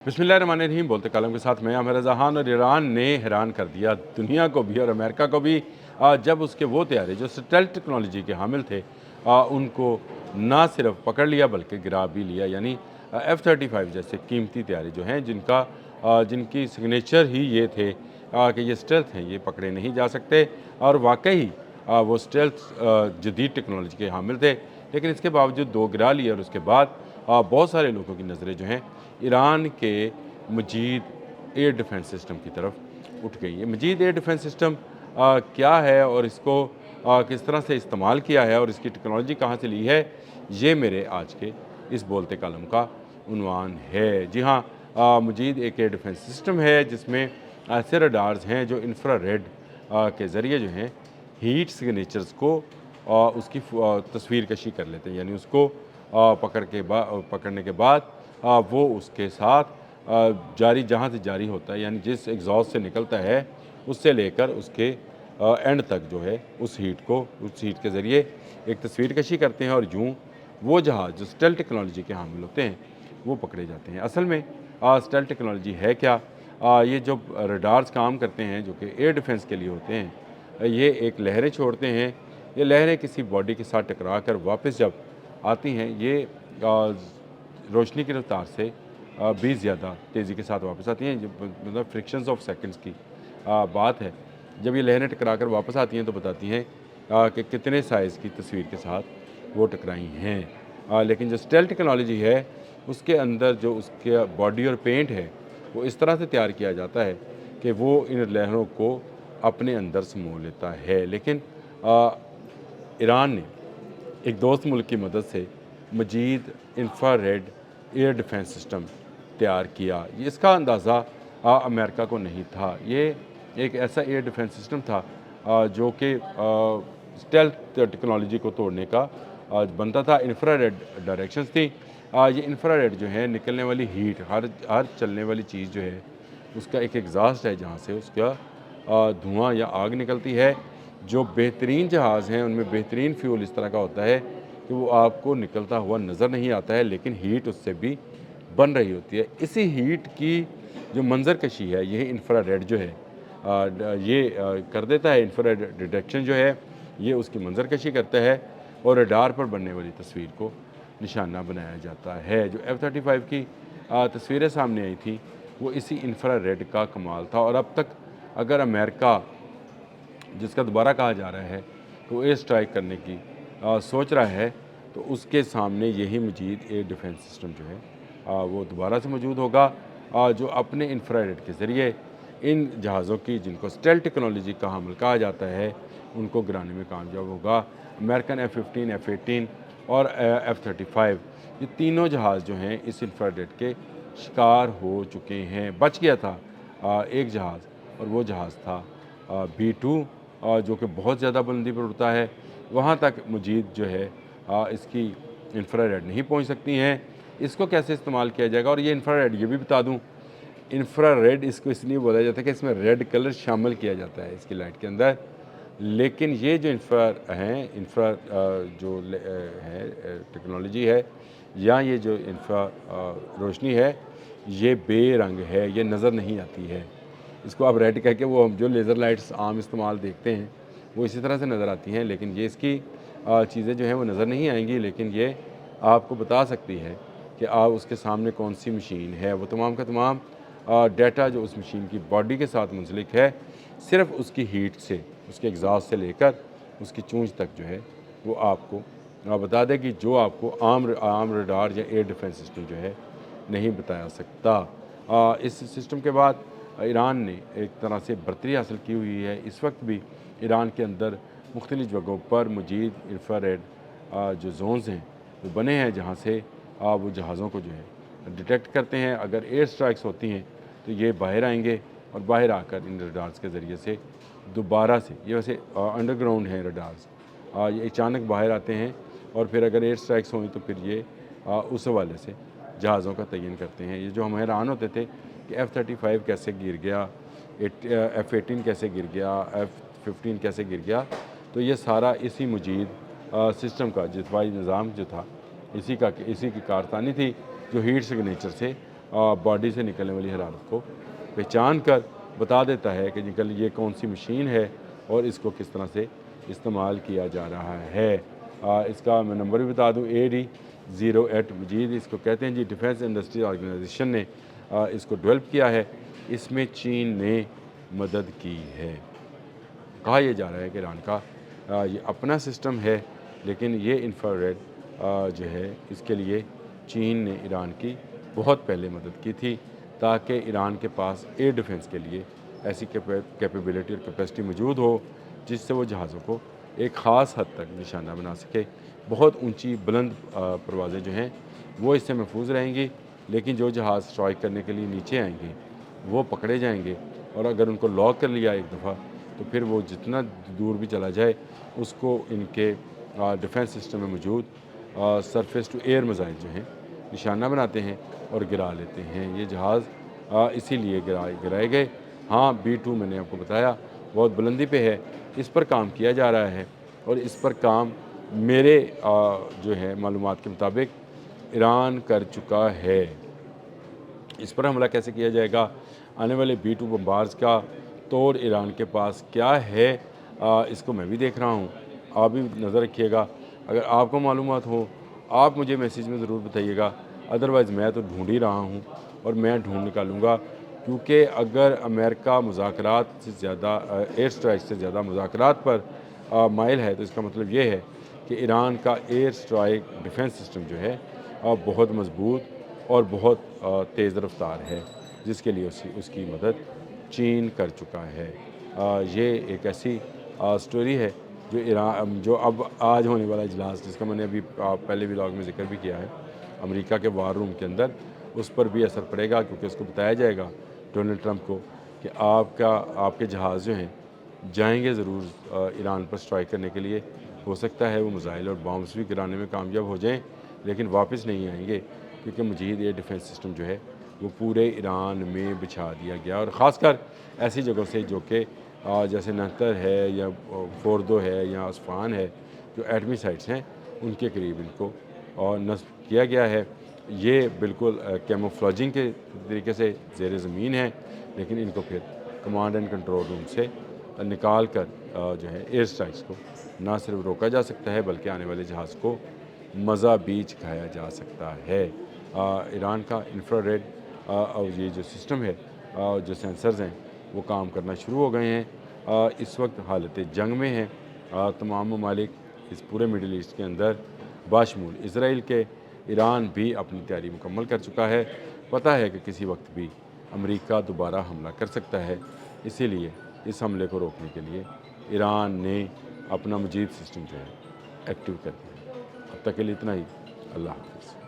बिस्मिल्लाहिर्रहमानिर्रहीम। बोलते कलम के साथ मैं आमिर रज़ा खान। और ईरान ने हैरान कर दिया दुनिया को भी और अमेरिका को भी जब उसके वो तैयारे जो स्टेल्थ टेक्नोलॉजी के हामिल थे उनको ना सिर्फ पकड़ लिया बल्कि गिरा भी लिया। यानी F-35 जैसे कीमती तैयारे जो हैं जिनकी सिग्नेचर ही ये थे कि ये स्टेल्थ हैं, ये पकड़े नहीं जा सकते। और वाकई वो स्टेल्थ जदीद टेक्नोलॉजी के हामिल थे, लेकिन इसके बावजूद दो गिरा लिए। और उसके बाद बहुत सारे लोगों की नज़रें जो हैं ईरान के मजीद एयर डिफेंस सिस्टम की तरफ उठ गई है। मजीद एयर डिफेंस सिस्टम क्या है और इसको किस तरह से इस्तेमाल किया है और इसकी टेक्नोलॉजी कहाँ से ली है, ये मेरे आज के इस बोलते कलम का उन्वान है। जी हाँ, मजीद एक एयर डिफेंस सिस्टम है जिसमें ऐसे रडार्स हैं जो इंफ्रारेड के ज़रिए जो हैं हीट सिग्नेचर्स को उसकी तस्वीर कशी कर लेते हैं। यानी उसको पकड़ने के बाद वो उसके साथ जारी जहाँ से जारी होता है, यानी जिस एग्जॉस्ट से निकलता है उससे लेकर उसके एंड तक जो है उस हीट के ज़रिए एक तस्वीर कशी करते हैं और यूँ वो जहाज़ जो स्टेल्थ टेक्नोलॉजी के हामिल होते हैं वो पकड़े जाते हैं। असल में स्टेल्थ टेक्नोलॉजी है क्या? ये जो रडार्स काम करते हैं जो कि एयर डिफेंस के लिए होते हैं, ये एक लहरें छोड़ते हैं। ये लहरें किसी बॉडी के साथ टकरा कर वापस जब आती हैं, ये रोशनी की रफ्तार से भी ज़्यादा तेज़ी के साथ वापस आती हैं। मतलब फ्रिक्शंस ऑफ सेकंड्स की बात है। जब ये लहरें टकरा कर वापस आती हैं तो बताती हैं कि कितने साइज़ की तस्वीर के साथ वो टकराई हैं। लेकिन जो स्टेल्थ टेक्नोलॉजी है उसके अंदर जो उसके बॉडी और पेंट है वो इस तरह से तैयार किया जाता है कि वो इन लहरों को अपने अंदर समो लेता है। लेकिन ईरान ने एक दोस्त मुल्क की मदद से मजीद इंफ्रारेड एयर डिफेंस सिस्टम तैयार किया। इसका अंदाज़ा अमेरिका को नहीं था। ये एक ऐसा एयर डिफेंस सिस्टम था जो कि स्टेल्थ टेक्नोलॉजी को तोड़ने का बनता था। इंफ्रारेड डायरेक्शंस थी। ये इंफ्रारेड जो है निकलने वाली हीट, हर चलने वाली चीज़ जो है उसका एक एग्जॉस्ट है जहाँ से उसका धुआं या आग निकलती है। जो बेहतरीन जहाज़ हैं उनमें बेहतरीन फ्यूल इस तरह का होता है कि वो आपको निकलता हुआ नज़र नहीं आता है, लेकिन हीट उससे भी बन रही होती है। इसी हीट की जो मंजर कशी है यही इंफ्रारेड जो है कर देता है। इंफ्रारेड डिटेक्शन जो है ये उसकी मंजर कशी करता है और रडार पर बनने वाली तस्वीर को निशाना बनाया जाता है। जो F-35 की तस्वीरें सामने आई थी वो इसी इंफ्रारेड का कमाल था। और अब तक अगर अमेरिका, जिसका दोबारा कहा जा रहा है तो एयर स्ट्राइक करने की सोच रहा है, तो उसके सामने यही मजीद एयर डिफेंस सिस्टम जो है वो दोबारा से मौजूद होगा जो अपने इंफ्रारेड के ज़रिए इन जहाज़ों की, जिनको स्टेल्थ टेक्नोलॉजी का हामिल कहा जाता है, उनको गिराने में कामयाब होगा। अमेरिकन F-15, F-18 और F-35 ये तीनों जहाज़ जो हैं इस इंफ्रारेड के शिकार हो चुके हैं। बच गया था एक जहाज़ और वो जहाज़ था B-2 जो कि बहुत ज़्यादा बुलंदी पर उड़ता है। वहाँ तक मजीद जो है इसकी इंफ्रारेड नहीं पहुँच सकती हैं। इसको कैसे इस्तेमाल किया जाएगा? और ये इंफ्रारेड, ये भी बता दूँ, इंफ्रारेड इसको इसलिए बोला जाता है कि इसमें रेड कलर शामिल किया जाता है इसकी लाइट के अंदर। लेकिन ये जो इंफ्रा है टेक्नोलॉजी है, या ये जो इंफ्रा रोशनी है, ये बेरंग है, ये नज़र नहीं आती है। इसको आप रेड कह के, वो हम जो लेज़र लाइट्स आम इस्तेमाल देखते हैं वो इसी तरह से नज़र आती हैं, लेकिन ये इसकी चीज़ें जो हैं वो नज़र नहीं आएंगी। लेकिन ये आपको बता सकती है कि आप उसके सामने कौन सी मशीन है। वो तमाम का तमाम डाटा जो उस मशीन की बॉडी के साथ मुंसलिक है, सिर्फ उसकी हीट से, उसके एग्जॉस्ट से लेकर उसकी चूंच तक जो है वो आपको बता देगी, जो आपको आम रडार या एयर डिफेंस सिस्टम जो है नहीं बताया सकता। इस सिस्टम के बाद ईरान ने एक तरह से बर्तरी हासिल की हुई है। इस वक्त भी ईरान के अंदर मुख्तलिफ़ जगहों पर मजीद इंफ्रारेड जो जोन्स हैं वो बने हैं, जहाँ से वो जहाज़ों को जो है डिटेक्ट करते हैं। अगर एयर स्ट्राइक्स होती हैं तो ये बाहर आएंगे और बाहर आकर इन रडार्स के ज़रिए से दोबारा से, ये वैसे अंडरग्राउंड हैं रडार्स, ये अचानक बाहर आते हैं और फिर अगर एयर स्ट्राइक्स हुई तो फिर ये उस हवाले से जहाज़ों का तयन करते हैं। ये जो हम हैरान होते थे कि F-35 कैसे गिर गया, F-18 कैसे गिर गया, F-15 कैसे गिर गया, तो ये सारा इसी मजीद सिस्टम का, जितवाई निज़ाम जो था, इसी की कारस्तानी थी जो हीट सिग्नेचर से बॉडी से निकलने वाली हरारत को पहचान कर बता देता है कि निकल ये कौन सी मशीन है और इसको किस तरह से इस्तेमाल किया जा रहा है। इसका मैं नंबर भी बता दूं, AD08 मजीद इसको कहते हैं जी। डिफेंस इंडस्ट्री ऑर्गेनाइजेशन ने इसको डेवलप किया है। इसमें चीन ने मदद की है। कहा यह जा रहा है कि ईरान का ये अपना सिस्टम है, लेकिन ये इंफ्रारेड जो है इसके लिए चीन ने ईरान की बहुत पहले मदद की थी, ताकि ईरान के पास एयर डिफेंस के लिए ऐसी कैपेबिलिटी और कैपेसिटी मौजूद हो जिससे वो जहाज़ों को एक ख़ास हद तक निशाना बना सके। बहुत ऊंची बुलंद परवाज़ें जो हैं वो इससे महफूज रहेंगी, लेकिन जो जहाज़ स्ट्राइक करने के लिए नीचे आएंगे वो पकड़े जाएंगे, और अगर उनको लॉक कर लिया एक दफ़ा तो फिर वो जितना दूर भी चला जाए उसको इनके डिफेंस सिस्टम में मौजूद सरफेस टू एयर मिसाइल जो हैं निशाना बनाते हैं और गिरा लेते हैं। ये जहाज़ इसीलिए गिराए गए। हाँ, B2 मैंने आपको बताया बहुत बुलंदी पे है, इस पर काम किया जा रहा है, और इस पर काम मेरे जो है मालूमात के मुताबिक ईरान कर चुका है। इस पर हमला कैसे किया जाएगा, आने वाले B2 बम्बार्स का तोड़ ईरान के पास क्या है, इसको मैं भी देख रहा हूँ। आप भी नज़र रखिएगा। अगर आपको मालूमात हो आप मुझे मैसेज में ज़रूर बताइएगा, अदरवाइज़ मैं तो ढूंढ ही रहा हूँ और मैं ढूंढ निकालूँगा। क्योंकि अगर अमेरिका मुज़ाकरात से ज़्यादा एयर स्ट्राइक से ज़्यादा मुज़ाकरात पर माइल है, तो इसका मतलब ये है कि ईरान का एयर स्ट्राइक डिफेंस सिस्टम जो है बहुत मजबूत और बहुत तेज़ रफ्तार है, जिसके लिए उसकी मदद चीन कर चुका है। ये एक ऐसी स्टोरी है जो ईरान जो अब आज होने वाला इजलास, जिसका मैंने अभी पहले व्लॉग में जिक्र भी किया है, अमेरिका के वार रूम के अंदर, उस पर भी असर पड़ेगा, क्योंकि उसको बताया जाएगा डोनाल्ड ट्रंप को कि आपके जहाज़ जो हैं जाएंगे ज़रूर ईरान पर स्ट्राइक करने के लिए। हो सकता है वो मिसाइल और बॉम्ब्स भी गिराने में कामयाब हो जाएं, लेकिन वापस नहीं आएंगे, क्योंकि मजीद एयर डिफेंस सिस्टम जो है वो पूरे ईरान में बिछा दिया गया। और ख़ासकर ऐसी जगहों से जो कि जैसे नहतर है या फोर्दो है या अस्फान है, जो एटमी साइट्स हैं, उनके करीब इनको नस्ब किया गया है। ये बिल्कुल कैमोफ्लेजिंग के तरीके से ज़ेर ज़मीन है, लेकिन इनको फिर कमांड एंड कंट्रोल रूम से निकाल कर जो है एयर स्ट्राइक्स को ना सिर्फ रोका जा सकता है, बल्कि आने वाले जहाज़ को मज़ा भी चखाया जा सकता है। ईरान का इंफ्रारेड ये जो सिस्टम है, जो सेंसर्स हैं, वो काम करना शुरू हो गए हैं। इस वक्त हालत जंग में हैं तमाम ममालिक इस पूरे मिडिल ईस्ट के अंदर, बाशमूल इसराइल के। ईरान भी अपनी तैयारी मुकम्मल कर चुका है। पता है कि किसी वक्त भी अमेरिका दोबारा हमला कर सकता है, इसीलिए इस हमले को रोकने के लिए ईरान ने अपना मजीद सिस्टम जो है एक्टिव कर दिया। अब तक के लिए इतना ही। अल्लाह हाफ़िज़।